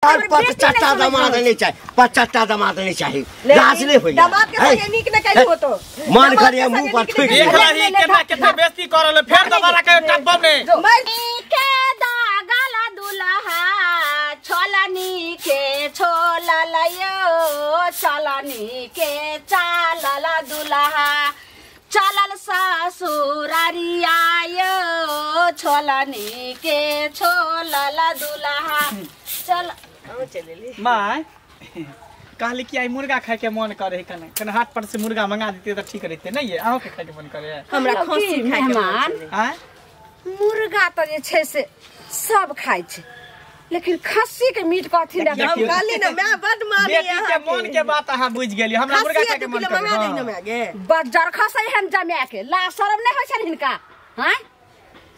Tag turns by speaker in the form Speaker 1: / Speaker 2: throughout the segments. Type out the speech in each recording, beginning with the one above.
Speaker 1: और 50 दामाद नहीं चाहिए 50 दामाद नहीं चाहिए लाज ले होई
Speaker 2: दामाद के संगे नीक न कहियो तो
Speaker 1: मन करिए मुंह पर ठुक
Speaker 3: देख रही केतना केतना बेइज्जती करल फिर दोबारा के टब्बम ने
Speaker 4: के दागला दुल्हा छोलनी के छोललयो चलनी के चालल दुल्हा चलल ससुरारी आयो छोलनी के छोलल दुल्हा चल
Speaker 2: चलेली
Speaker 3: माय कहली कि आई मुर्गा खाए के मन करे कने हाट पर से मुर्गा मंगा देते तो ठीक रहते नहीं है आहो के खाए के मन करे
Speaker 2: हमरा खस्सी खाय
Speaker 4: मेहमान
Speaker 3: हां
Speaker 4: मुर्गा तो जे छै से सब खाय छै लेकिन खस्सी के मीट कथि लगा
Speaker 2: हम कहली ना मैं बड मानी
Speaker 3: बेटी के मन के बात अहाँ बुझ गेली हमरा मुर्गा खाए के मन करे
Speaker 2: मंगा दे ना गे
Speaker 4: बज्जर खसै हन जमा के ला शरम नहीं होय छै हिनका हैं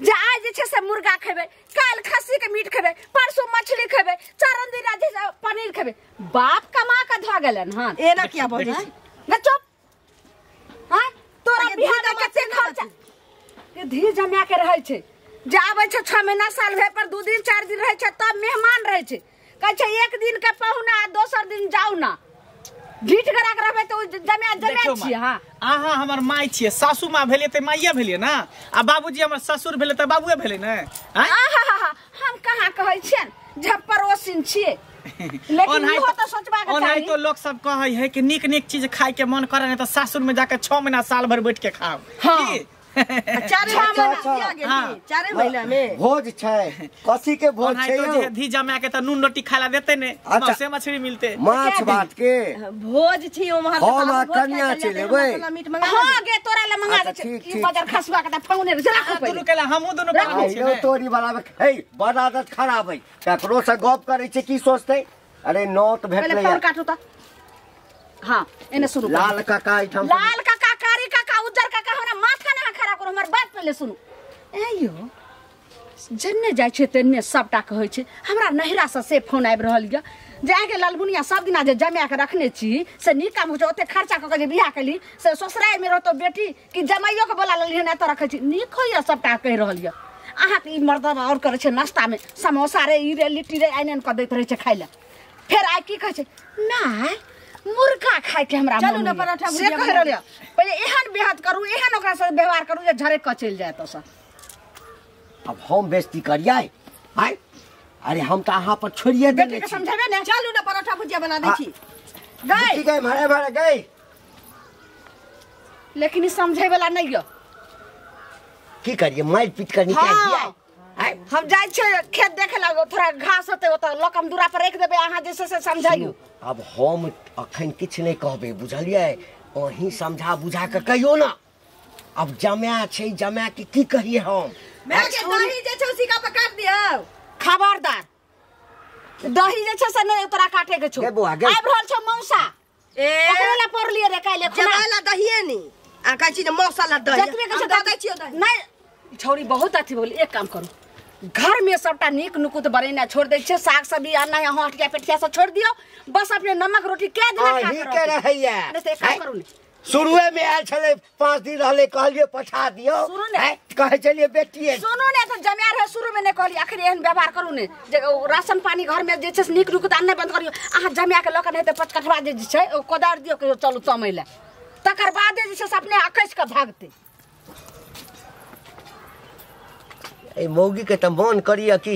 Speaker 4: जे आज जे छै से मुर्गा खेबे काल खस्सी के मीट खेबे परसों मछली खेबे चारन दिन आज पनीर खेबे बाप कमा के ध गेलन हन
Speaker 2: एना क्या बोलै
Speaker 4: न चुप हैं तोरा बिहार में कते खर्चा के धी जमा के रहै छै जे आबै छै 6 महीना साल भर पर 2 दिन 4 दिन रहै छै तब मेहमान रहै छै कहै छै एक दिन के पहुना दोसर दिन जाऊ ना ढीठ करा के रहबे तो जमा छी हां
Speaker 3: आहा हमर माय छिए सासू मां भेले त माइये भेले ना आ बाबूजी हमर ससुर भेले त बाबूए भेले ना
Speaker 4: आहा हम कहां कहै छियन जब पड़ोसिन छिए लेकिन इहो तो सोचबा के चाही
Speaker 3: तो लोग सब कहै है कि नीक नीक चीज खाए के मन करे न त सासुर में जाके 6 महीना साल भर बैठ के खाओ
Speaker 4: हां
Speaker 2: 4 महीना किया गेली 4 महीना में
Speaker 1: भोज छै कथी के भोज छै
Speaker 3: तो जे धी जमा के त नून रोटी खाला देते ने मांस मछली मिलते
Speaker 1: माछ भात के
Speaker 2: भोज छी ओमहर
Speaker 1: हम कन्या छै लेबै
Speaker 2: मीट मंगा
Speaker 4: हां गे तोरा ले मंगा दे ई बजार खसबा के त फंगने जरा को
Speaker 3: दुनु केला हमहु दुनु कहै छी
Speaker 1: आइयो तोरी वाला में हे बड़ आदत खराब है ककरो से गप करे छै की सोचतै अरे नोट भेटले
Speaker 4: पहले फोन काटू त हां एने शुरू
Speaker 1: लाल काका इठम
Speaker 4: लाल काका कारी काका उज्जर काका हमरा माथा ना खड़ा करू हमर बात पहले सुनू एयो जन्ने जाय छै तन्ने सबटा कहै छै हमरा नहिरा से फोन आबि रहल य जे आगे लालबुनिया सब दिना जे जमा के रखने छी से नीक काम होय ओते खर्चा क के जे बियाह केली से ससुराल में रहतो बेटी कि जमाइयो के बोला लेली न त रखै छी नीक होय सबटा कहि रहल य अहाँ के ई मर्दबा और करे छै नाश्ता में समोसा रे ई रे लिट्टी रे आइनन क दैत रहै छै खाइ ले फिर आइ की कहै छै नाय मुर्गा खाए के हमरा
Speaker 2: चलू ना पराठा
Speaker 4: से कह रहल पहिले एहन बेहद करू एहन ओकरा से व्यवहार करू जे झरे क चल जाए तो सब
Speaker 1: अब हम बेइज्जती करिए आय अरे हम त अहाँ पर छोड़िए देले
Speaker 4: बेटी के समझाबे ने
Speaker 2: चलू ना पराठा भुजिया बना दै छी
Speaker 1: गई गई मारे मारे गई
Speaker 4: लेकिन ई समझे वाला नहीं य
Speaker 1: की करिए मार पीट कर निकाल दिया
Speaker 4: हम जाय छै खेत देखे लागो थोड़ा घास होते ओत लकम दूरा पर रख देबे अहाँ जैसे से समझाइयो
Speaker 1: अब हम अखन किछ नहीं कहबे बुझलिए अहीं समझा बुझा के कहियो ना अब जमा छै जमा के की कहिए हम
Speaker 2: मैं के दही जे छै उसी का काट दियो
Speaker 4: खबरदार दही जे छै से नहीं तोरा काटे के छौ
Speaker 1: आबि
Speaker 4: रहल छौ मौसा ओकरा ला पड़लिए रे काइले
Speaker 2: जमाला दहिए नी आ कहै छी मौसला दही
Speaker 4: जतबे के दे दै छियो दही नहीं छौरी बहुत अथी बोली एक काम करू घर में सबटा नीक नुकुत बरेना छोड़ दे छे साग सब्जी अन्ना यहाँ हटिया पेटिया से छोड़ दियो बस अपने नमक रोटी के दिन खा
Speaker 1: ही के रहैया
Speaker 4: ऐसे काम करू ने
Speaker 1: शुरुए में आयल छले 5 दिन रहले कहलिए पठा दियो कहे चलिए बेटिए
Speaker 4: सुनो ने तो जमार है शुरू में ने कहली आखिर एहन व्यवहार करू ने जे राशन पानी घर में जे छे नीक नुकुत अन्ना बंद करियो आहा जमा के लक नहीं त पचकटवा जे छै ओ कोदार दियो के चलू चमैला तकर बाद जे छे अपने अकैस के भागते
Speaker 1: ए मौगी के त मन करिए कि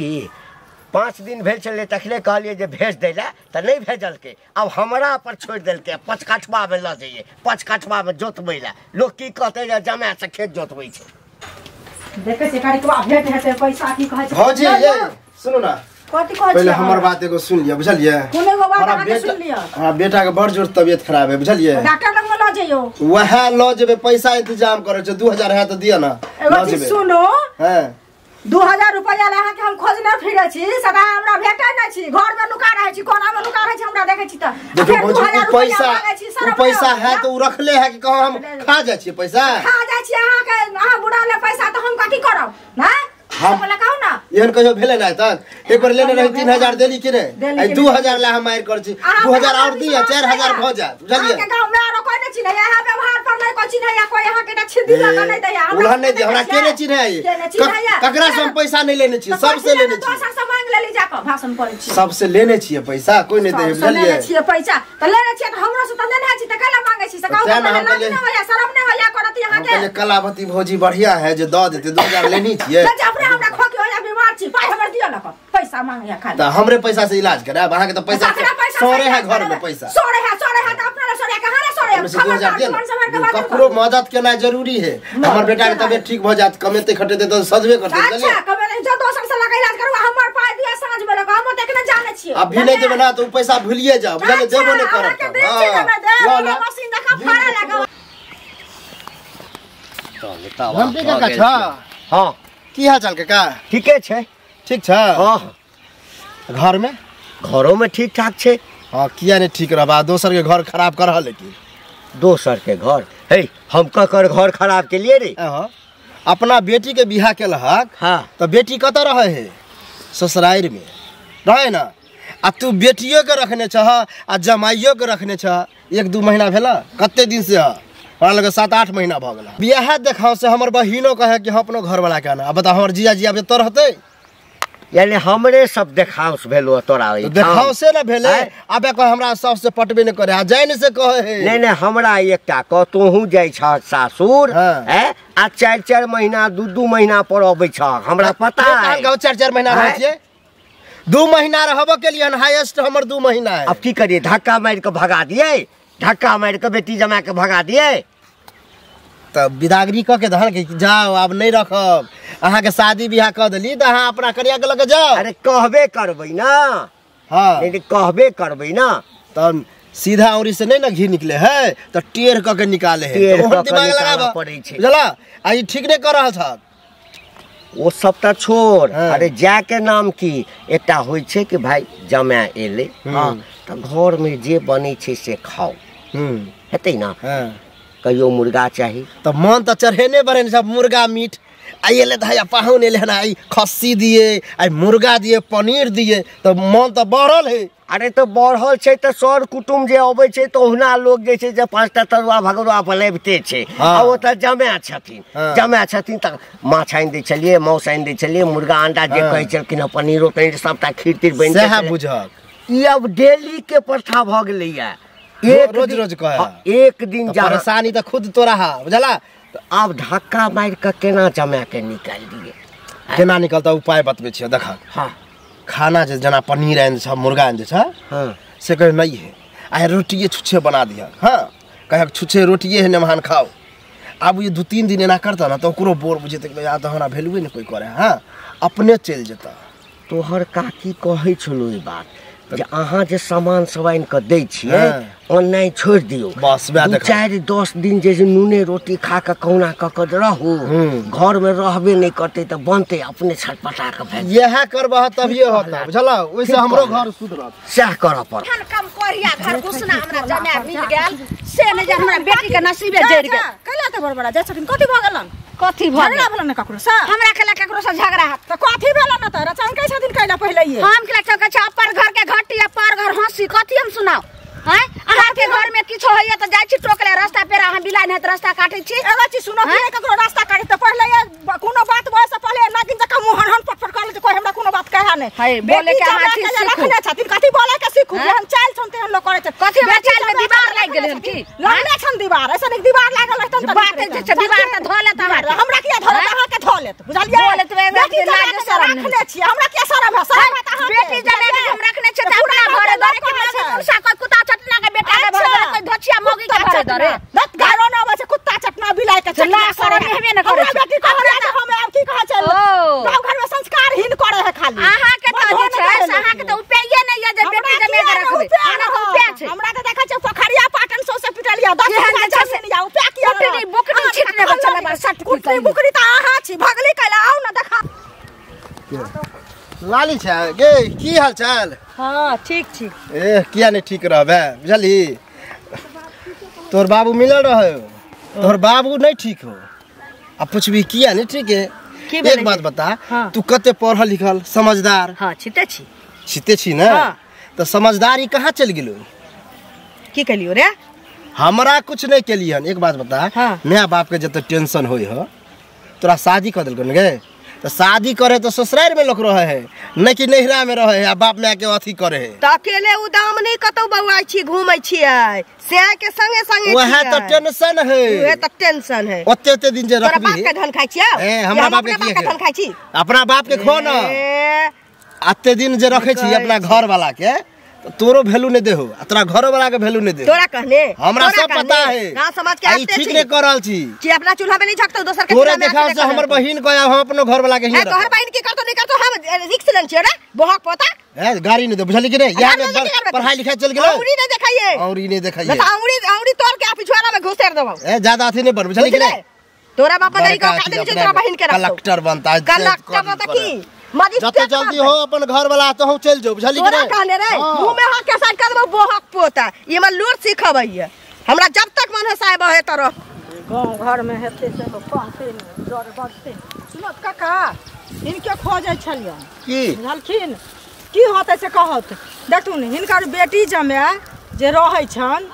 Speaker 1: 5 दिन भेल छले तखले कहलिए जे भेज दैला त नहीं भेजल के अब हमरा पर छोड़ देल के पचकटवा में ल जाइए पचकटवा में जोतबैला लोग की कहते जे जमा से खेत जोतबै छै
Speaker 4: देखे से कारिकवा भेट हेते पैसा की कहै छै
Speaker 5: हां जी ये सुनो ना
Speaker 4: कथि कहै छै
Speaker 5: पहले हमर बात एगो सुन लिया बुझलिए
Speaker 4: कोने गो बात आके सुन लिया
Speaker 5: हां बेटा के बड़ जोर तबीयत खराब है बुझलिए
Speaker 4: डॉक्टर लग ल जइयो
Speaker 5: वह ल जेबे पैसा इंतजाम करे छ 2000 है त दिया ना
Speaker 4: ल जेबे सुनो
Speaker 5: हां
Speaker 4: 2000 रुपया ला के हम खोज न फिरे छी सदा हमरा भेटै नै छी घर में नुका रहै छी कोना में नुका रहै छी हमरा देखै छी त
Speaker 5: देखो पैसा है तो रखले है कि कहो हम खा जाय छी पैसा
Speaker 4: खा जाय छी अहाँ के अहाँ बुढ़ा ले पैसा त हम कथि करब हैं हम बोले कहू ना
Speaker 5: एहन कहियो भेले ना तक एक बार लेने रही 3000 देली कि नहीं आई 2000 ला हम मार कर छी 2000 और दिया 4000 भ जा बुझलिए
Speaker 2: के गांव में आरो कोई नहीं चिन्ह यहां व्यवहार पर नहीं कोई चिन्ह या कोई यहां के छिदी लगा नहीं दे
Speaker 5: उल्हन नहीं दे हमरा के नहीं चिन्ह ककरा से हम पैसा नहीं लेने छी सबसे लेने छी
Speaker 2: दोसर से मांग लेली जाके भाषण करे छी
Speaker 5: सबसे लेने छी पैसा कोई नहीं दे बुझलिए
Speaker 2: लेने छी पैसा त लेने छी त हमरा से त लेने छी त कला मांगे छी से गांव में नहीं होया शर्म नहीं होया करत यहां के
Speaker 5: कलावती भौजी बढ़िया है जो द देते 2000 लेनी छिए
Speaker 2: अपने हमरा खोके होया बीमार छी पाई हमर दियो न पैसा मांगे या खाली
Speaker 5: त हमरे पैसा से इलाज करे वहां के तो पैसा सोरे है घर में पैसा
Speaker 2: सोरे है त अपना सोरे कहां रे सोरे
Speaker 5: ककरो मदद करना जरूरी है हमर बेटा के तबियत ठीक भ जात कमेते खटेते तो सजबे करते चलिए
Speaker 2: अच्छा कमे नहीं जो दोसर से लगा इलाज करू हमर पाई दिया साँझ में लगा हम देखने जाने छी
Speaker 5: अभी नहीं देबे ना तो पैसा भूलिए जाओ बुझले देबो नहीं करत हां ला
Speaker 2: मशीन देखा फाड़ा लगा
Speaker 5: हम पे का छ
Speaker 1: हां
Speaker 5: की हाल चाल का
Speaker 1: ठीके छै
Speaker 5: ठीक छ
Speaker 1: हां
Speaker 5: घर में
Speaker 1: घरों में ठीक ठाक छै
Speaker 5: हां किया नहीं ठीक रहबा दोसर के घर खराब कर रहल की
Speaker 1: दोसर के घर हे हम ककर घर खराब के लिए रे
Speaker 5: अपना बेटी के बियाह के लहक
Speaker 1: हां
Speaker 5: तो बेटी कत रहे है ससुराल में रहे ना आ तू बेटियों के रखने छह आ जमाइयों के रखने छह 1-2 महीना भेला कते दिन से हमरा लगे 7-8 महीना भ गेला बियाह देखाव से हमर बहिनो कहे कि हम अपनो घर वाला के ना बता हमर जिया जिया तो रहते
Speaker 1: यानी हमरे सब देखाव से भेलो तोरा
Speaker 5: तो देखाव से ना भेले अबे कह हमरा सबसे पटबे न करे आ जाइन से कहे है
Speaker 1: नहीं हमरा एकटा क तोहू जाय छ सासुर हैं आ 4-4 महीना 2-2 महीना पर आबै छ हमरा पता है
Speaker 5: 4-4 महीना रह छिए 2 महीना रहबो के लिए हाईएस्ट हमर 2 महीना है
Speaker 1: अब की करिए धक्का मार के भगा दिए धक्का मार के बेटी जमा के भगा दिए
Speaker 5: तब बिदागरी क के धन के जाओ अब नहीं रखब अहाँ के शादी बियाह क देली त अहाँ अपना करिया के लगे जाओ
Speaker 1: अरे कहबे करबै ना
Speaker 5: हां
Speaker 1: नहीं कहबे करबै ना
Speaker 5: तब सीधा औरी से नहीं ना घी निकले है तो टेढ़ क के निकाले है तो दिमाग लगाबा
Speaker 1: पड़ै छै
Speaker 5: बुझला आई ठीक नहीं कर रहल था
Speaker 1: वो सब त छोड़ अरे जा के नाम की एकटा होय छै कि भाई जमा एले हां त घर में जे बनै छै से खाओ हेतै ना कहियो मुर्गा चाहिए
Speaker 5: तो मन तो चढ़ेने बरे सब मुर्गा मीट आइले धाया पाहुन एले ना आई खस्सी दिए आई मुर्गा दिए पनीर दिए तो मन तो बढ़ल है
Speaker 1: अरे तो बढ़ल छै त सर कुटुम जे अबै छै तो ओहना लोग जे छै जे 5टा तरुआ भगरुआ बनैबते छै आ ओ त जमा छथिन त माछ आइन दै छलिए मौस आइन दै छलिए मुर्गा अंडा जे कहै छलखिन पनीरो तनीर सबटा खीर तीर बनि
Speaker 5: सह बुझक
Speaker 1: ई अब डेली के प्रथा भ गेलैया
Speaker 5: रोज कहे
Speaker 1: एक दिन
Speaker 5: परेशानी तो खुद तोरा है बुझला
Speaker 1: तो अब धक्का मार के केना जमा के निकाल दिए
Speaker 5: केना निकलता उपाय बतबे छियै देख
Speaker 1: हां
Speaker 5: खाना जे जना पनीर आइन छ मुर्गा आइन छ हां से कहे नहीं है आ रोटिए छुछे बना दिया हां कहे छुछे रोटिए है नमहान खाओ अब ये 2-3 दिन एना करता ना तो ओकरो बोर बुझे तक या तो हमरा वैल्यू नहीं कोई करे हां अपने चल जेता
Speaker 1: तोहर काकी कहै छलो ई बात जे अहाँ जे सामान सब आइन के दै छियै ऑनलाइन छोड़ दियो
Speaker 5: बस
Speaker 1: 4-10 दिन जे नूने रोटी खा के कौना क के रहू घर में रहबे नहीं करते तो बनते अपने छटपटा के भाग
Speaker 5: यह करबह तभिए होता बुझला ओइसे हमरो घर सुधरत
Speaker 1: सह कर पर
Speaker 4: कम करिया घर घुसना हमरा जमा मिल गेल से ने जे हमरा बेटी के नसीबे जड़ गेल
Speaker 2: कैला त बड़बड़ा जा छथिन कथि भ गेलन
Speaker 4: कथि भ
Speaker 2: झगड़ा भेलन ककरो से
Speaker 4: हमरा खेला ककरो से झगड़ा है
Speaker 2: त कथि भेलन न त रचन कै छथिन कैला पहिले ये
Speaker 4: हम खेला चौका छ पर घर के घटी या पर घर हंसी कथि हम सुनाओ हैं अहाँ के घर में किछो होइए त जाय छी टोकले रास्ता पे अहाँ बिलाइन है त रास्ता काटै छी
Speaker 2: एगो चीज सुनो कि ककरो रास्ता काटै त पहिले कोनो बात बोले से पहिले नागिन जका मुंह हन पटपट कर ले कोई हमरा कोनो बात कहा नै
Speaker 4: है बोले के अहाँ ठीक
Speaker 2: रखने छथिन कथि बोले के सीखू हम चाल छनते हम लोग करे छ
Speaker 4: कथि हमरा चाल में दीवार लाग गेल हम की
Speaker 2: लगले छन दीवार ऐसा नहीं दीवार लागल रहतन त
Speaker 4: बात जे छ दीवार त धोले त
Speaker 2: हमरा किया धोले अहाँ के धोले बुझलिए
Speaker 4: बोले त बेटी लाज शरम
Speaker 2: रखने छी हमरा के शरम है शरम त अहाँ
Speaker 4: बेटी जने हम रखने छ त अपना घरे दरे के पुरुषा कोई कुत्ता चटना के बेटा के घर कोई धोचिया मोगी के घर दरे
Speaker 2: दत घरो न बसे कुत्ता चटना बिलाई के
Speaker 4: चला शरम हेबे न करे
Speaker 2: बेटी कहले त हम अब की कह चल गांव घर में संस्कारहीन करे है खाली
Speaker 4: अहाँ के त जे छै अहाँ के त उपाये नै ये जे बेटी जमे के रखबे अहाँ के उपाय छै
Speaker 2: हमरा त देखा छै पोखरिया पाटन सो से पिटलिया 10 हजार से नहीं जाऊ उपाय किया
Speaker 4: कुटनी बुकनी छिटने बचला बा सट
Speaker 2: कुटनी बुकनी त अहाँ छी भगली कैला आउ न देखा
Speaker 5: लाली छ गे की हाल चाल
Speaker 2: हां ठीक छी
Speaker 5: ए किया नहीं ठीक रहबे बुझली तोर बाबू मिलल रहे तोर बाबू नहीं ठीक हो अब पूछबी किया नहीं ठीक है एक बात बता तू कते पढ़ल लिखल समझदार
Speaker 2: हाँ छिते छी
Speaker 5: छिते छी ना तो समझदारी कहाँ चल गेलो
Speaker 2: की कलियो रे
Speaker 5: हमरा कुछ नहीं केलियन एक बात बता माँ बाप के जब टेंशन होई हो तोरा शादी कर दिल गे तो शादी करे तो ससुराल में लोग रहे है न कि नैहरा में रहे है बाप माँ के अथी करे है
Speaker 2: तो अकेले उदाम नहीं कतौ बउआई छी घूमै छियै से के संगे संगे
Speaker 5: वह तो टेंशन है
Speaker 2: वह तो टेंशन है
Speaker 5: ओते दिन जे रखबी
Speaker 2: बाप के धन खाइ छियै
Speaker 5: हमरा बाप के
Speaker 2: धन खाइ छी
Speaker 5: अपना बाप के खो ना अते दिन जे रखे छी अपना घर वाला के तोरो वैल्यू नहीं देहो तोरा घर वाला के वैल्यू नहीं दे
Speaker 2: तोरा कहने
Speaker 5: हमरा सब पता है
Speaker 2: गांव समाज के
Speaker 5: आई ठीक नहीं कर रहल छी
Speaker 2: कि अपना चूल्हा में नहीं झकतो दोसर के
Speaker 5: तोरे देखा से हमर बहिन को हम अपनो घर वाला के ही
Speaker 2: तोहर बहिन की करतो नहीं करतो हम रिक्स लेन छियै रे बोहक पोता
Speaker 5: है गाड़ी नहीं दे बुझली कि नहीं यहाँ में पढ़ाई लिखाई चल गेलो
Speaker 2: औरी नहीं देखाइए
Speaker 5: औरी नहीं देखाइए
Speaker 2: औरी तोड़ के पिछवाड़ा में घुसेर देबो
Speaker 5: ए ज्यादा अथी नहीं बन बुझली कि नहीं
Speaker 2: तोरा बाप नहीं का दे तोरा बहिन के
Speaker 5: कलेक्टर बनता है
Speaker 2: कलेक्टर बता की
Speaker 5: जते जल्दी हो अपन घर वाला तो हम चल जाओ बुझली कि नहीं
Speaker 2: कहले रे मुंह में हाथ के साइड कर देबो बोहक पोता ये में लूट सिखबैया हमरा जब तक मन है साहब है तरह गांव घर में हेते से कहते नहीं डर बढ़ते सुनत काका इनके खोजे छलियन
Speaker 1: की
Speaker 2: बुझलखिन की होते से कहत देखथुन हिनकर बेटी जमे जे रहै छन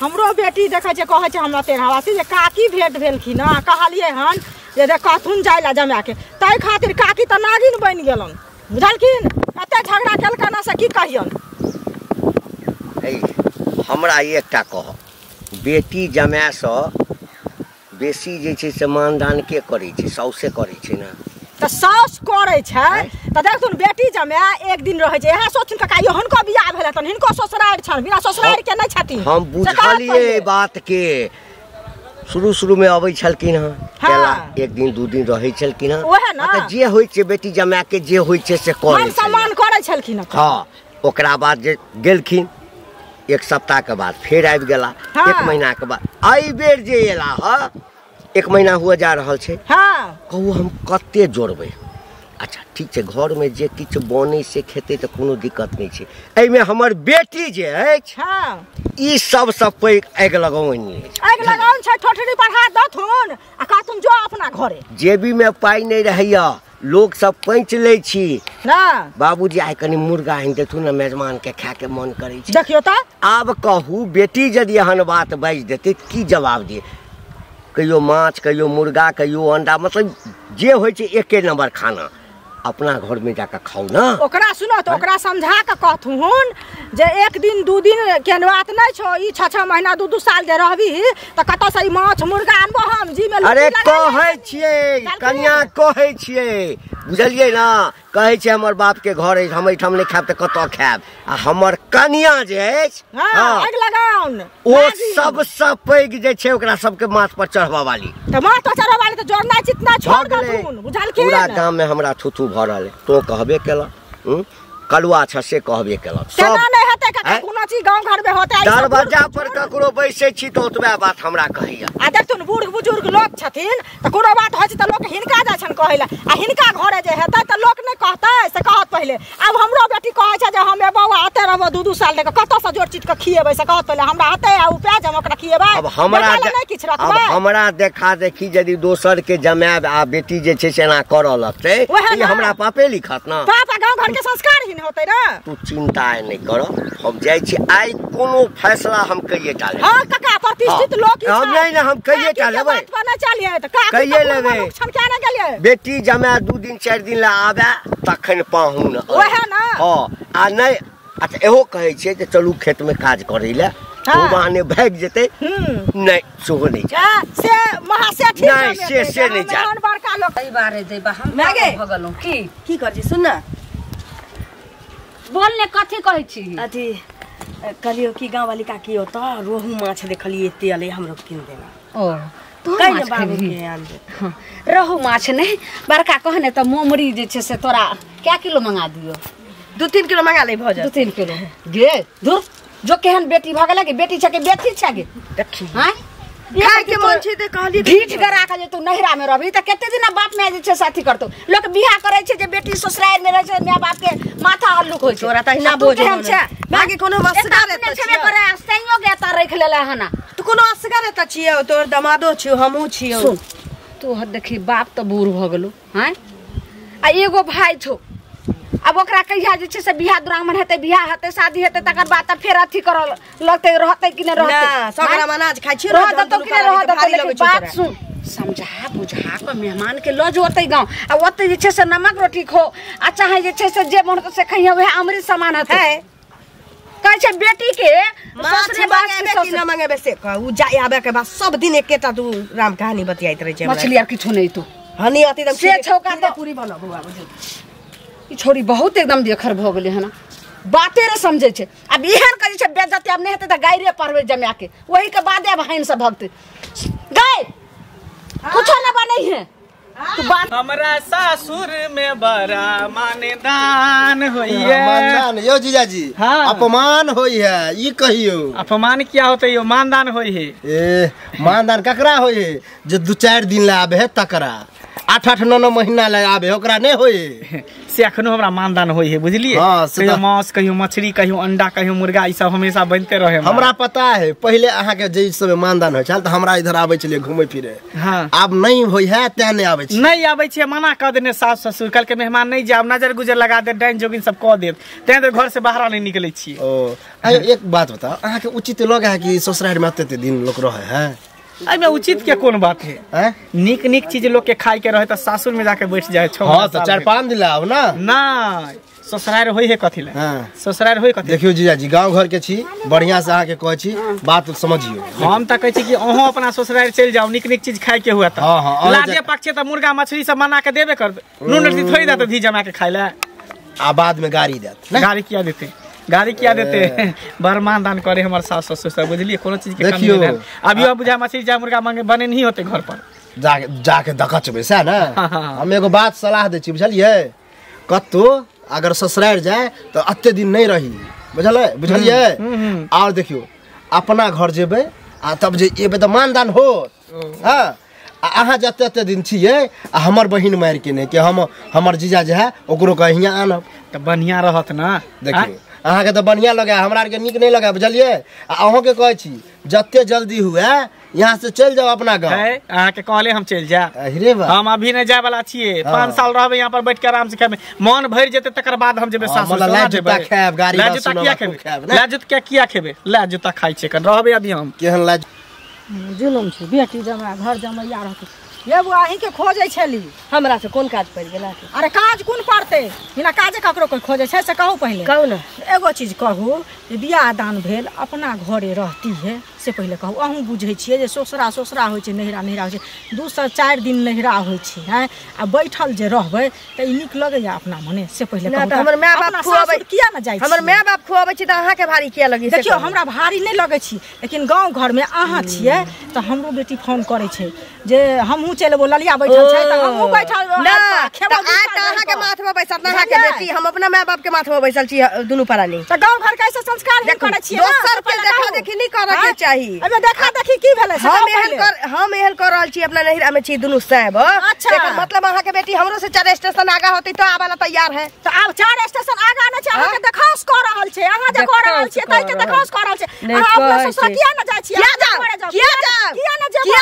Speaker 2: हमरो बेटी देखै छै कहै छै हमरा तेरहवासी जे काकी भेट भेलखिन आ कहलिए हन जे देख कहथुन जाइला जमा के तै खातिर काकी त नागिन बनि गेलन बुझलखिन कते झगड़ा केलकन से की कहियन
Speaker 1: हमरा एकटा कह बेटी जमाय से बेसी जे छै से मानदान के करै छै सौसे करै छै ना
Speaker 2: त साउस करै छै त देखथुन बेटी जमाय एक दिन रहै छै एहा सोचिन काका यो हुनको बियाह भेल तन हिनको ससुराल छन बिना ससुराल के नै छथिन
Speaker 1: हम बुझलिए बात के शुरू में अबै छलकिन केला एक दिन दू दिन रहै छलकिन त जे होय छै बेटी जमाय के जे होय छै से करै
Speaker 2: सम्मान करै छलकिन
Speaker 1: हां ओकरा बाद जे गेलखिन एक सप्ताह के बाद फिर आबि गेला एक महीना के बाद आई बेर जे एला ह एक महीना हुआ जा रहल छै कहू हम कते जोड़बै अच्छा ठीक छै घर में जे किछु बनै से खेतै त कोनो दिक्कत नहीं छै एहि में हमर बेटी जे अछि ई सबसँ पैघ आगि लगाउनी
Speaker 2: आगि लगाउन छै ठोठरी पढ़ा दथुन आ कहथुन जो अपना घरे
Speaker 1: जेबी में पाई नहीं रहैया लोग सब पैंच लै छी
Speaker 2: ना
Speaker 1: बाबूजी आइ कनी मुर्गा आनि देथुन ना मेजमान के खाए के मन करै छै
Speaker 2: देखियो त
Speaker 1: आब कहू बेटी यदि एहन बात बाजि देतै की जवाब दिए कहियो माछ कहियो मुर्गा कहियो अंडा मतलब जे होइ छै एके नंबर खाना अपना घर में जाकर खाओ ना
Speaker 2: ओकरा सुनो तो ओकरा समझा के कहथुन जे एक दिन दू दिन के बात नहीं छो ई 6 महीना 2 साल जे रहबी त कत से माछ मुर्गा आनबो हम जी में
Speaker 1: अरे कहै छियै कन्या कहै छियै बुझलियै ना कहै छै हमर बाप के घर है हम एठाम नहीं खाब त कत खाब आ हमर कन्या जे अछि
Speaker 2: आगि लगाउन
Speaker 1: ओ सबसँ पैघ जे छै ओकरा सबके माथ पर चढ़बा वाली
Speaker 2: त माथ पर चढ़बा वाली त जोड़ना जितना छोड़ दथुन बुझलखिन
Speaker 1: पूरा गांव में हमरा थुथु भरल तो कहबे केला कलुआ छ से कहबे केला
Speaker 2: सब नहीं हेतै का कोनो चीज गांव घर में होतै
Speaker 1: दरवाजा पर ककरो बैसै छी त ओतबे बात हमरा कहैया
Speaker 2: आ देखथुन बूढ़ बुजुर्ग लोग छथिन त कोनो बात होइ छै त लोग हिनका जाइ छन कहैला आ हिनका घरे जे हेतै त लोग नहीं कहतै से कहत पहिले अब हमरो बेटी कहै छै जे हम बाबा आते रहबो 2 साल तक कत से जोड़ चीज के खिएबै से कहत पहिले हमरा आते आ उपाय हम ओकरा खिएबै
Speaker 1: अब हमरा देखा देखी यदि दोसर के जमाब आ बेटी जे छै से ना करऽ लगतै ई हमरा पापे लिखत ना
Speaker 2: पापा गांव घर के संस्कार ही नहीं होतै रे
Speaker 1: तू चिंता नहीं करो हम जाय छी आइ कोनो फैसला हम कहिए डाले
Speaker 2: हां काका प्रतिष्ठित लोग
Speaker 1: हम नहीं हम कहिए डालेबै
Speaker 2: बात पर न चलिए त का
Speaker 1: कहिए लेबै
Speaker 2: हम क्या न गेलिए
Speaker 1: बेटी जमाय 2 दिन 4 दिन ला आबे तखन पाहुन
Speaker 2: ओहे ना
Speaker 1: हां आ नहीं अच्छा एहो कहै छै जे चलू खेत में काज करै ले तो बहाने भाग जेतै नहीं सोहो नहीं जा
Speaker 2: से महासेठी
Speaker 1: नहीं से नहीं जा
Speaker 2: हम बड़का लोग
Speaker 4: कई बार दे बा हम भगलू
Speaker 2: की कर जी सुन ना
Speaker 4: बोलने कथी कहै छी
Speaker 2: अथी कलियो की गांव वाली काकी हो त रोहू माछ देखलिए एते अले हमरो किन देना
Speaker 4: ओ तो माछ खाबी रहू माछ नहीं बड़का कहने त मोमरी जे छै से तोरा क्या किलो मंगा दियो
Speaker 2: 2-3 किलो मंगा ले भज
Speaker 4: 2-3 किलो गे धुर जो केहन बेटी भगले के बेटी छ के बेटी छ गे
Speaker 2: देखी
Speaker 4: हां
Speaker 2: खाए के मन छै त कहली
Speaker 4: ढीठ करा के जे तू नहिरा में रहबी त केते दिन बाप में जे छै साथी करतो लोग बियाह करे छै जे बेटी ससुराल में रहे छै माय बाप के माथा हल्लुक होय छै
Speaker 2: तोरा त हिना बोझ छै बाकी कोनो असगार
Speaker 4: त छबे करे आस्तेंगो के त रख लेला हना
Speaker 2: तू कोनो असगार त छियो तोर दमादो छियो हमहू छियो
Speaker 4: सुन तो देखी बाप तो बूढ़ भ गेलो हैं आ एगो भाई छो अब ओकरा कहिया जे छै से बियाह दुरागमन हेतै बियाह हेतै शादी हेतै तकर बाद त फेर अथी करल लगतै रहतै कि नै रहतै
Speaker 2: ना सगरा मनाज खाइ छी
Speaker 4: रह दतो कि नै रह दतो लेकिन बात सुन समझा बुझा के मेहमान के लज ओतै गांव आ ओतै जे छै से नमक रोटी खो आ चाहे जे छै से जे मन से कहिया वह अमृत समान हेतै कहै छै बेटी के
Speaker 2: ससुरे मांगे कि न मांगे बेसे उ जाय आबे के बाद सब दिन एकेटा तू राम कहानी बतियाइत रहे छै
Speaker 4: मछली आर किछु नै तू
Speaker 2: हनी अति एकदम
Speaker 4: से छौका तो
Speaker 2: पूरी बना बुआ बुझू
Speaker 4: ई छोरी बहुत एकदम देखर भ गेलै हन बाते रे समझे छै अब इहन करै छै बेइज्जती अब नै हेतै त गायरे परवे जमा के वही के बादे अब हइन से भगते गाय कुछ न बनै है तू बात
Speaker 3: हमरा सासुर में बड़ा मानदान होइए
Speaker 5: मानदान यो जीजाजी
Speaker 3: हाँ।
Speaker 5: अपमान होई है ई कहियो
Speaker 3: अपमान क्या होते यो मानदान होई है
Speaker 5: ए मानदान ककरा होई है जे 2-4 दिन ला आबे है तकरा 8-8 9 महीना ला आबे ओकरा नै होई
Speaker 3: से अखनो हमरा मानदान होई है बुझलिए
Speaker 5: हाँ,
Speaker 3: कहियो मांस कहियो मछली कहियो अंडा कहियो मुर्गा ई सब हमेशा बनते रहे
Speaker 5: हमरा पता है पहले अहाँ के जे समय मानदान होय छल त हमरा इधर आबै छलिए घुमै फिरे
Speaker 3: हां
Speaker 5: आब नहीं होई है त नहीं आबै छी
Speaker 3: नहीं आबै छै मना क देने सास ससुर कल के मेहमान नहीं जाब नजर गुजर लगा दे डाइन जोगिन सब क देब तै तो घर से बाहर नहीं निकलै छी
Speaker 5: ओ एक बात बताओ अहाँ के उचित लगे है कि ससुराल में अत्ते दिन लोग रहे है
Speaker 3: में उचित के कौन बात है निक निक चीज लोग के खाए के रहे त सासुर में जाके बैठ जाए छौ
Speaker 5: हां तो 4-5 दिन लाओ ना
Speaker 3: ना ससुराल होई है कथि ले
Speaker 5: हां
Speaker 3: ससुराल होई कथि
Speaker 5: देखियो जीजाजी गांव घर के छी बढ़िया से आके कहै छी बात समझियो
Speaker 3: हम त कहै छी कि अहो अपना ससुराल चल जाओ निक निक चीज खाए के हुआ त
Speaker 5: हाँ, हाँ,
Speaker 3: लाजे पक्षे त मुर्गा मछली सब बना के देबे कर नून रोटी थोड़ी देत धी जमा के खाए ले
Speaker 5: आ बाद में गाड़ी देत
Speaker 3: गाड़ी किया देते गाड़ी किया देते बरमान दान करे हमर सास ससुर सब बुझलिए कोनो चीज के कमी नहीं अभी अब बुझा मछली जा मुर्गा मांगे बने नहीं होते घर पर
Speaker 5: जाके दकचबे सै ना
Speaker 3: हाँ।
Speaker 5: हम एगो बात सलाह दे छी बुझलिए कतो अगर ससुराल जाए तो अत्ते दिन नहीं रही बुझलिए और देखियो अपना घर जेबे आ तब जे एबे त मानदान हो हां अहाँ जते दिन छिए आ हमर बहिन मार के ने कि हमर जीजा जे है ओकरो कहिया आनब
Speaker 3: त बढ़िया रहत ना
Speaker 5: देखियो अहाँ के तो बढ़िया लगे हमरा के निक नहीं लगे बुझलिए आ अहों के कहै छी जत्ते जल्दी हुए यहाँ से चल जाओ अपना गांव
Speaker 3: है अहाँ के कहले हम चल जा
Speaker 5: अरे बा
Speaker 3: हम अभी नहीं जाए वाला छिए 5 साल रहबे यहाँ पर बैठ के आराम से खाबे मन भर जेते तकर बाद हम जेबे सासुर
Speaker 5: मतलब ला जूता खाब गाड़ी
Speaker 3: ला जूता किया खेबे ला जूता किया खेबे ला जूता खाइ छै कन रहबे अभी हम
Speaker 5: केहन ला
Speaker 2: जुलुम छै बेटी जमा घर जमैया रहतै ये बुआ अहीं के खोजै छली
Speaker 6: हमरा से कोन काज पड़ गेला
Speaker 2: अरे काज कोन पड़तै बिना काजे ककरो कोई खोजै छै से कहू पहले
Speaker 6: कहू ना
Speaker 2: एगो चीज कहू जे बियाह दान भेल अपना घरे रहती है से पहले कहू अहूँ बुझै छियै जे ससुरा होइ छै नहिरा होइ छै 2 से 4 दिन नहिरा होइ छै हैं आ बैठल जे रहबै त ई नीक लगैया अपना मने से पहले कहू
Speaker 6: त हमर माय बाप खुआबै
Speaker 2: किया न जाइ
Speaker 6: हमर माय बाप खुआबै छी त अहाँ के भारी किया लगी
Speaker 2: देखियो हमरा भारी नहीं लगे छी लेकिन गांव घर में अहाँ छियै त हमरो बेटी फोन करे छै जे हमहू चलबो ललिया बैठल छै त हमहू बैठल
Speaker 6: ना खेबो आज त अहाँ के माथ में बैसल अहाँ के बेटी हम अपना माय बाप के माथ में बैसल छी दुनू प्राणी
Speaker 2: त गांव घर कैसे संस्कार नहीं करे छियै
Speaker 6: दोसर के देखा देखी नहीं करे के चाही
Speaker 2: अबे देखा देखी की भेलै
Speaker 6: हम एहन कर रहल छी अपना नहिरा में छी दुनू साहब
Speaker 2: अच्छा
Speaker 6: मतलब अहाँ के बेटी हमरो से 4 स्टेशन आगा होती तो आवाला तैयार है
Speaker 2: तो अब 4 स्टेशन आगा न छै अहाँ के देखास कर रहल छै अहाँ जे कर रहल छियै तै के देखास कर रहल छै अहाँ अपना ससुर किया न जाइ छियै किया न जेबै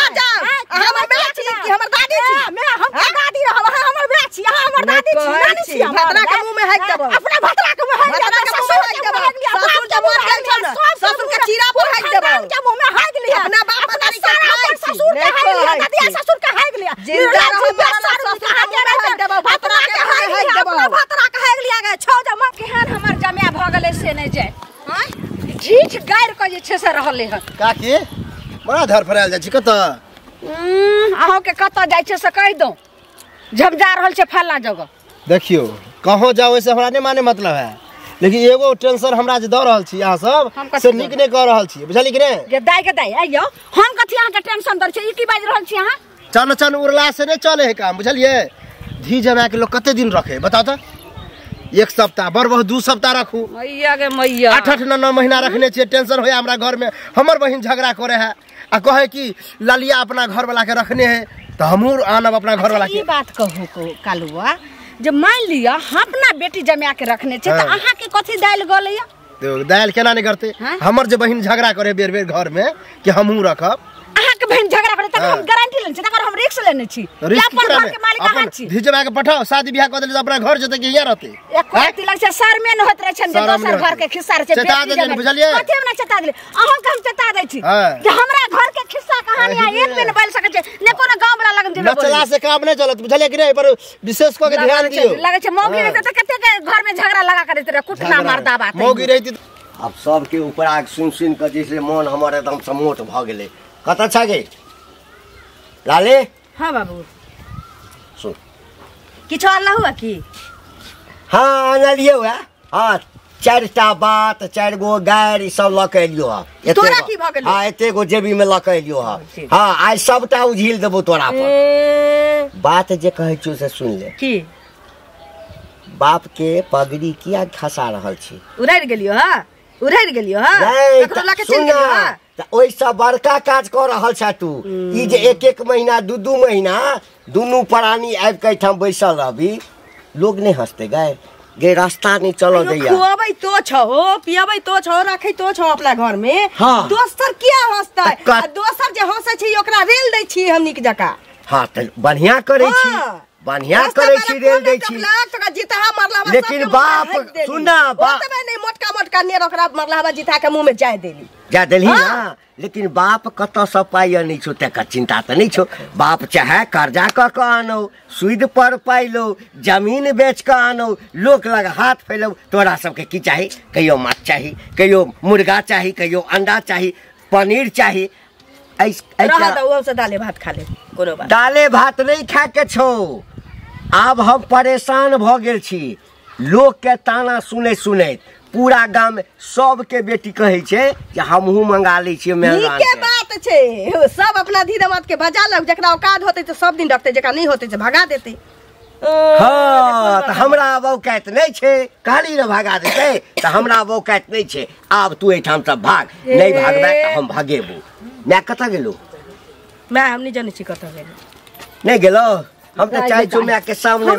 Speaker 6: हमर माय छी कि हमर दादी छी
Speaker 2: मैं हम दादी रहब अहाँ हमर माय छी अहाँ हमर दादी छी नानी छी
Speaker 6: भतरा के मुंह में हाथ देबो
Speaker 2: अपना भतरा के मुंह में हाथ देबो
Speaker 6: ससुर के मुंह में हाथ देबो ससुर के चीरा पर हाथ देबो
Speaker 2: के मुंह में हाथ लिया
Speaker 6: अपना बाप दादी के खाई
Speaker 2: ससुर के हाथ लिया दादी ससुर के हाथ लिया
Speaker 6: जिंदा रहू ससुर के हाथ देबो भतरा के हाथ देबो
Speaker 2: भतरा के हाथ लिया गए छौ जमा
Speaker 4: केहन हमर जमा भ गेलै से नहीं जाय हां ठीक गायर के जे छै से रहले ह
Speaker 5: काकी बड़ा धर फराल जाइ छी कत
Speaker 4: अहाँ के कत जाइ छै से कह दो जब जा रहल छै फल्ला जगह
Speaker 5: देखियो कहो जाओ ऐसे हमरा नहीं माने मतलब है लेकिन एगो टेंशन हमरा जे द रहल छी अहाँ सब से निक नहीं कर रहल छी बुझली कि नहीं
Speaker 4: जे दाई के दाई आइयो हम कथि अहाँ के टेंशन दर छै ई की बाज रहल छी अहाँ
Speaker 5: चन चन उड़ला से नहीं चले है काम बुझलिए धी जमा के लोग कते दिन रखे बताओ तो 1 सप्ताह बर बहुत 2 सप्ताह रखू
Speaker 4: मैया के मैया
Speaker 5: 8-8 9 महीना रखने छे टेंशन होया हमरा घर में हमर बहिन झगड़ा करे है आ कहे कि ललिया अपना घर वाला के रखने है तो हमहू आनब अपना घर वाला के
Speaker 4: ई बात कहू को कालुआ जे मान लिया अपना बेटी जमा के रखने छै त अहाँ के कथि दाइल गलैया
Speaker 5: तो दाइल केना नहीं करते हमर जे बहिन झगड़ा करे बेर बेर घर में कि हमहू रखब
Speaker 4: अहाँ के बहन झगड़ा करे तकर हम गारंटी लेने छी, तकर हम रिस्क लेने छी। या अपन घर के मालिक कहां छी?
Speaker 5: भिजवा के पठाओ, शादी बियाह क देले अपना घर जते के हिया रहते।
Speaker 4: एक कोती लग से सर में न होत रहे छन जे दोसर घर के खिस्सा रहे
Speaker 5: चता देले, बुझलिए?
Speaker 4: कथि में चता देले? अहाँ के हम चता दै छी कि हमरा घर के खिस्सा कहानी एक भी न बोल सकै छै, ने कोनो गांव वाला लगन जे
Speaker 5: नचला से काम नहीं चलत, बुझलिए कि नहीं? पर विशेष को के ध्यान दियो।
Speaker 4: लगे छै मौगी रहते त कते के घर में झगड़ा लगा करत रहे, कुटना मर्दा बात।
Speaker 5: मौगी रहती
Speaker 1: अब सबके ऊपर आग सुन के जैसे मन हमर एकदम समोट भ गेले। कत छ गे लाले?
Speaker 6: हाँ बाबू,
Speaker 1: सुन
Speaker 6: किछो अल्लाह हुआ की?
Speaker 1: हाँ आनलिए हुआ। हाँ 4टा बात, 4 गो गाड़ी सब ल के एलियो।
Speaker 6: तोरा की भ गेलै?
Speaker 1: हाँ एते गो जेबी में ल के एलियो। हाँ आज सबटा उझिल देबो तोरा पर। बात जे कहै छियो से सुन ले।
Speaker 6: की
Speaker 1: बाप के पगड़ी किया खसा रहल छी?
Speaker 6: उड़ाड़ गेलियो? हां उड़ाड़ गेलियो? हां
Speaker 1: नहीं
Speaker 6: ककरो लके
Speaker 1: सुन
Speaker 6: चल गेलियो? हां
Speaker 1: त ओइ सब बड़का काज कर रहल छ तू। ई जे 1-1 महीना 2-2 महीना दुनू प्राणी आबि के ठाम बैसल रहबी, लोग नहीं हंसते गए गे रास्ता नहीं चलो दैया।
Speaker 6: खुआबै तो छ हो, पियाबै तो छ, राखै तो छ अपना घर में।
Speaker 1: हाँ।
Speaker 6: दोसर किया हंसतै?
Speaker 1: त
Speaker 6: आ दोसर जे हंसै छै ओकरा रेल दै छी हमनी के जका।
Speaker 1: हाँ त बढ़िया करे छी,
Speaker 6: हाँ।
Speaker 1: बढ़िया करे छी, रेल दै छी।
Speaker 6: जीता मरला
Speaker 1: लेकिन बाप सुना बाप
Speaker 6: नहीं मोटका मोटका ने ओकरा मरला जीता के मुंह में जाय देली।
Speaker 1: जा देली ना, लेकिन बाप कत से पाई नहीं छो, तकर चिंता तो नहीं छो। बाप चाहे कर्जा क के आनो, सूद पर पाई लो, जमीन बेच के आनो, लोक लग हाथ फैलो। तोरा सबके की चाही? कहियो माछ चाही, कहियो मुर्गा चाही, कहियो अंडा चाही, पनीर चाही।
Speaker 6: दाले भात खा ले, कोनो बात।
Speaker 1: दाले भात नहीं खा के छो। आब हम परेशान भ गेल छी लोग के ताना सुने सुने। पूरा गांव में सबके बेटी कहे छे जे हमहू मंगा लै छी मेहमान
Speaker 6: के बात छे। सब अपना धी दामाद के बजा लग, जकरा औकात होते तो सब दिन रखते, जकरा नहीं होते तो भगा देते।
Speaker 1: हाँ तो हमरा अब औकात नहीं छे, कहली न भगा देते तो हमरा अब औकात नहीं छे। आब तू एठाम से भाग, नहीं भागबे तो हम भागेबू। मैं कत गेलो?
Speaker 6: मैं हम नहीं जाने छी कत गेलो।
Speaker 1: नहीं गेलो? हम तो चाहे जो मैं के सामने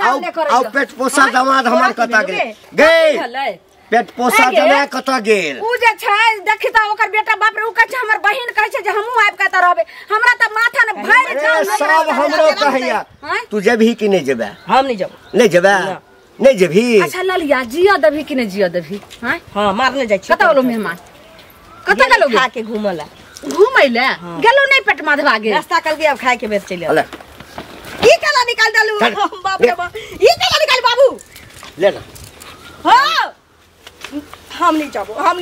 Speaker 1: आओ पेट पोसा दामाद हमार कत गेल? पेट पोसा जमाय कत गेल?
Speaker 4: उ जे छै देखि त ओकर बेटा बाप रे उ कह छै हमर बहिन कह छै जे हमहू आबि के त रहबे। हमरा त माथा ने भर जान
Speaker 1: सब हमरो कहैया। तू जेबही कि नहीं जेबे?
Speaker 6: हम नहीं जेबो।
Speaker 1: नहीं जेबे? नहीं जेबही?
Speaker 4: अच्छा ललिया जिया देबही कि नहीं जिया देबही? हां
Speaker 6: हां मारने जाय छी।
Speaker 4: कत गेलो मेहमान? कत गेलो?
Speaker 6: खा के घुमला।
Speaker 4: घुमैले गेलो नहीं? पेट माधवा गेल
Speaker 6: रास्ता कल के अब खाए के बेच चले। ई कला निकाल डालू बाप रे बाप। ई कला निकाल बाबू
Speaker 1: ले ना।
Speaker 6: हां हम नहीं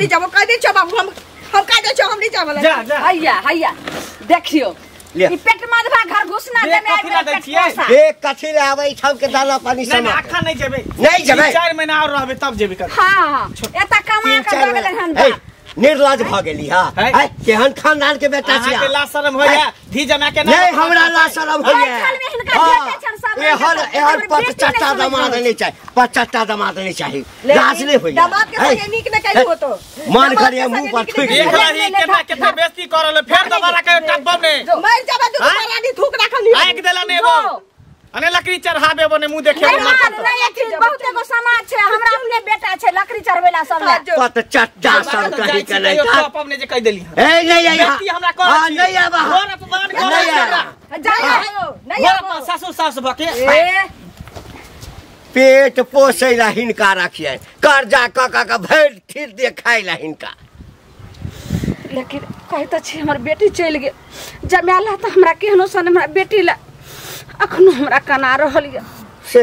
Speaker 6: जाबो कह दे छ बाबू। हम कह दे छ हम नहीं जाबो।
Speaker 3: जा जा
Speaker 4: हैया देखियो ई पेट माधवा घर घुसना दे में
Speaker 1: देख कथि ले आबै छौ के दाना पानी
Speaker 3: नहीं
Speaker 1: समा।
Speaker 3: आखा नहीं जेबे,
Speaker 1: नहीं जेबे।
Speaker 3: 4 महीना और रहबे तब जेबे कर।
Speaker 4: हां एता कमा के लगले हन।
Speaker 1: निर्लज भ गेली। हां केहन खानदान के बेटा छी?
Speaker 3: के ला शर्म होया धी जना के
Speaker 1: नहीं हमरा ला शर्म होया। एहन 50 दामाद नहीं चाहिए, 50 दामाद नहीं चाहिए। लाज नहीं होया।
Speaker 6: दामाद के संगे नीक न कहू हो तो
Speaker 1: मन करिए मुंह पर थूक
Speaker 3: देख रही केतना बेइज्जती करले, फेर दोबारा के टकबम ने
Speaker 6: मर जाबे तू रानी थूक राखली।
Speaker 3: आग देला ने वो अने लकड़ी चढ़ाबे बने मुंह देखे
Speaker 4: नहीं बहुत एगो समाज छै। हमरा अपने बेटा छै लकड़ी चढ़वेला सब ले।
Speaker 1: 50 साल कही के नहीं
Speaker 3: तो अपने जे कह देली
Speaker 1: ए नहीं आया।
Speaker 3: हमरा कह
Speaker 1: हां नहीं आबा।
Speaker 3: और अपमान कर
Speaker 6: नहीं
Speaker 3: और सासू सास भके
Speaker 1: पेट पोसे ला हिनका रखिए, कर्जा क भर ठिर दे खाई ला हिनका।
Speaker 4: लेकिन कहि त छी हमर बेटी चल गेल जमाला त हमरा केहनो सन हमरा बेटी ला अखनो हमरा कना रहल य
Speaker 1: से।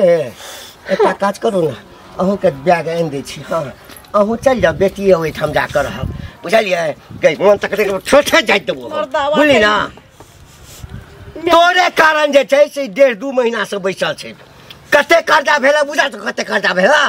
Speaker 1: एकटा काज करू ना, अहूँ के बैग आनि दै छी। हाँ अहूँ चल जाओ, बेटी ओहिठाम जाकर रहब, बुझलिए? मन तक छोटे जाइत देबो, बुझली ना? तोरे कारण जे छै से 1.5-2 महीना से बैसल छै। कते कर्जा भेला बुझा? तो कते कर्जा भेला?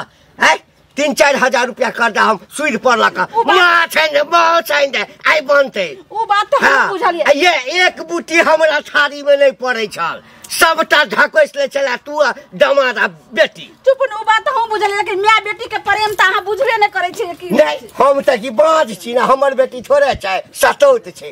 Speaker 1: 3-4 हजार रुपया कर्जा हम सूद पर लका मां छैन बहुत छैन दे आई बनते।
Speaker 4: ओ बात तो हम बुझलिए।
Speaker 1: ये एक बूटी हमरा थारी में नहीं पड़े छल, सबटा ढकोस ले चला तू दामाद आ बेटी।
Speaker 4: चुप न, ओ बात तो हम बुझलिए, लेकिन माय बेटी के प्रेम त अहाँ बुझबे नहीं करे छी कि
Speaker 1: नहीं। हम त की बाज छी ना, हमर बेटी थोड़े छै, सतौत छै।